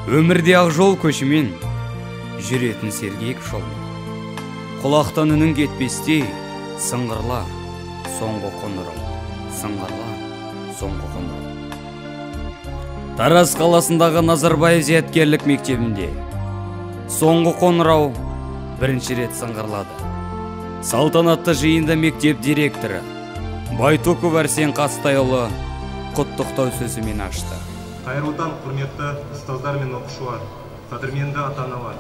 Өмірде ақ жол көшімен жүретін сергек жол. Құлақтан үнің кетпесте сыңғырла, соңғы қоңырау. Сыңғырла, соңғы қоңырау. Тараз қаласындағы Назарбаев зияткерлік мектебінде соңғы қоңырау бірінші рет сыңғырлады. Салтанатты жиында мектеп директоры Байтуков Арсен Қастайұлы құттықтау сөзімен ашты. Қайырлы таң, құрметті ұстаздар мен оқушылар, қадірменді ата-аналар.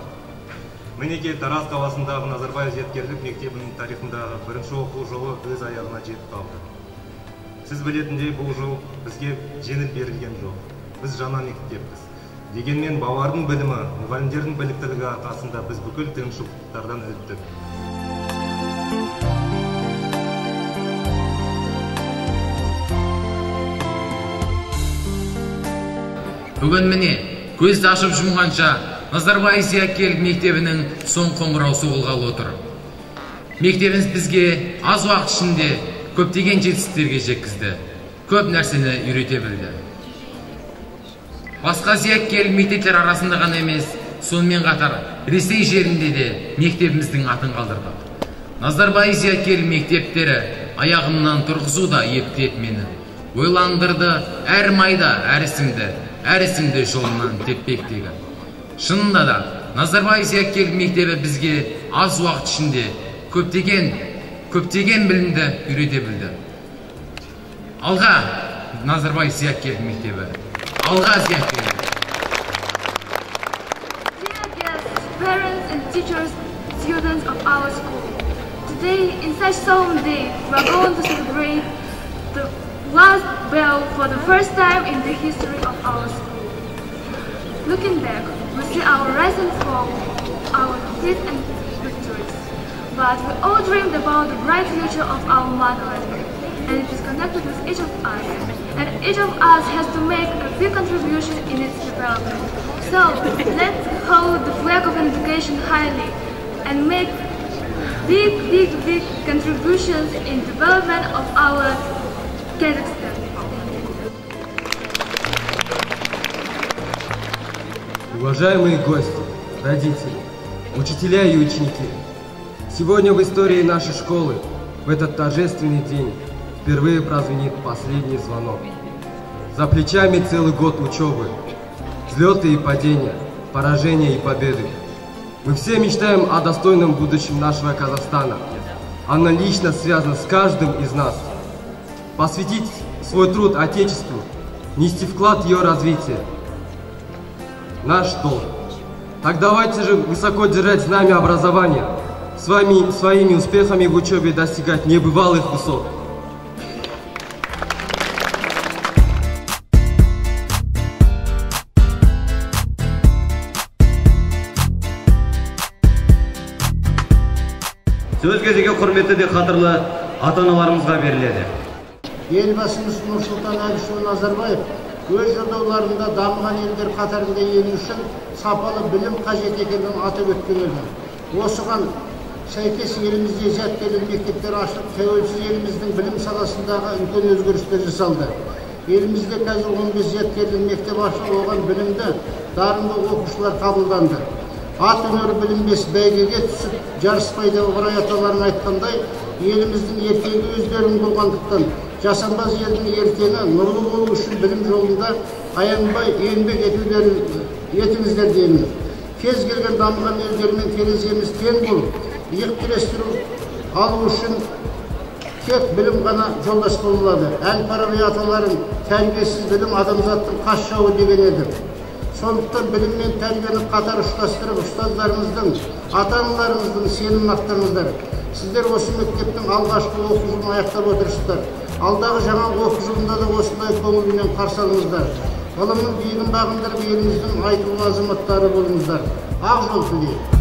Мінеки Тараз қаласындағы Назарбаев зияткерлік мектебінің тарихындағы бірінші оқу жолы өз аяғына жетіп қалды. Сіз білетіндей, бұл жол бізге жеңіл берілген жол. Біз жаңа мектеппіз. Дегенмен балалардың білімі, мұғалімдердің біліктілігі арқасында біз бүкіл қиыншылықтардан өттік. Бүгін міне, көзді ашып жұмғанша Назарбаев зияткерлік мектебінің соң қоңырау соғылғалы отыр. Мектебіміз бізге аз уақыт ішінде көптеген жетістіктерге жеткізді. Көп нәрсені үйрете білді. Басқа зияткерлік мектептер арасында ғана емес, сонымен қатар Ресей жерінде де мектебіміздің атын қалдырдық. Назарбаев зияткерлік мектептері аяғымнан тұрғызу да ептеп мені. Ойландырды әр майда, әр ісімді жолынан теппектегі. Шынында да, Назарбаев зияткерлік мектебі бізге аз уақыт ішінде көптеген білімді үйрете білді. Алға, Назарбаев зияткерлік мектебі. Алға зияткерлік. Dear guests, parents and teachers, students of our school. Today, in such solemn day, we are going to celebrate the last bell for the first time in the history of our school. Looking back, we see our rise and fall, our defeats and victories. But we all dreamed about the bright future of our motherland, and it is connected with each of us. And each of us has to make a big contribution in its development. So, let's hold the flag of education highly and make big contributions in development of our Kazakhstan. Уважаемые гости, родители, учителя и ученики, сегодня в истории нашей школы в этот торжественный день впервые прозвенит последний звонок. За плечами целый год учебы, взлеты и падения, поражения и победы. Мы все мечтаем о достойном будущем нашего Казахстана. Оно лично связано с каждым из нас. Посвятить свой труд Отечеству, нести вклад в ее развитие – наш долг. Так давайте же высоко держать знамя образования, своими успехами в учебе достигать небывалых высот. Сөз кезегі құрметті де қадірлі ата-аналарымызға беріледі. Елбасымыз Нұрсұлтан Әбішұлы Назарбаев өз жолдауларында дамыған елдер қатарында ену үшін сапалы білім қажет екенін атап өткен еді. Осыған сәйкес елімізде зияткерлік мектептер ашылып, тәуелсіз еліміздің білім саласындағы үлкен өзгерістер жасалды. Елімізде қазір 15 зияткерлік мектеп ашылып, оған білімді, дарынды оқушылар қабылданды. Ат өнері білінбес бәйгеге түсіп, жарыспайды орай аталарын айтқандай, еліміздің ертеңі өздерің болғандықтан, жасампаз елдің ертеңі нұрлы болу үшін білім жолында аянбай еңбек етіңіздер деймін. Кез келген дамыған елдермен тереземіз тең болып, иық тірестіру алу үшін тек білім ғана жолдас болады. Әл-Фараби аталарын тәрбиесіз білім адамзаттың қас жауы деген еді. Сондықтан білім мен тәрбиені қатар ұштастырып, ұстаздарымыздың, ата-аналарымыздың сенімін ақтаңыздар. Сіздер осы мектептің алғашқы оқу жылын аяқтап отырсыздар. Алдағы жаңа оқу жылында да осындай көңілмен қарсы алыңыздар. Ғылымның биігін бағындырып, еліміздің айтулы азаматтары болыңыздар. Ақ жол тілеймін.